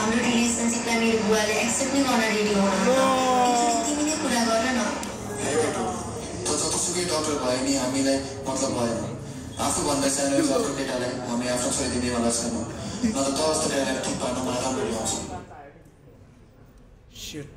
हाम्रो रिलेसनसिपलाई मेरो बुवाले एक्सेप्ट नै गर्न रेडी हुनुहुन्छ। तिमीले कुरा गर न। त जतिसुकै डक्टर भए नि हामीलाई मतलब भएन। आफूभन्दा सानो डक्टर केटालाई हामी आफ्नो छोरी दिनेवाला छैनौँ। न त जस्तो केटालाई ठिक पार्न मलाई राम्ररी आउँछ। Shit.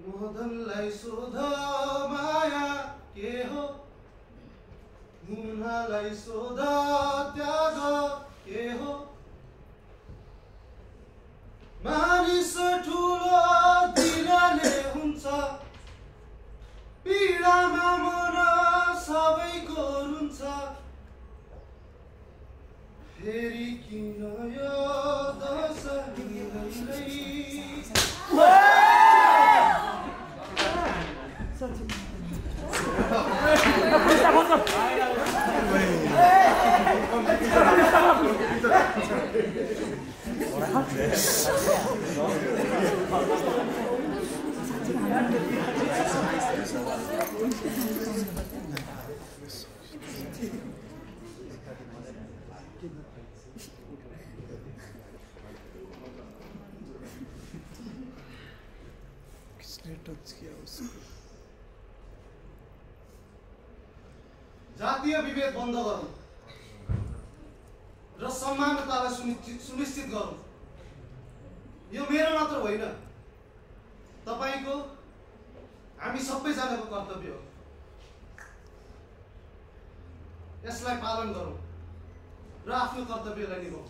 मदनलाई सोध माया के हो, मुनालाई सोध त्याग के हो। मानिस ठुलो दिलले हुन्छ, पीडामा मन सबैको रुन्छ। फेरि किन यो दश किसने टच किया उसको? जातीय विभेद बन्द गरौँ र समानतालाई सुनिश्चित गरौँ। यो मेरो मात्र होइन, तपाईको हामी सबैजनाको कर्तव्य हो। यसलाई पालन गरौँ र आफ्नो कर्तव्यलाई निभाऊ।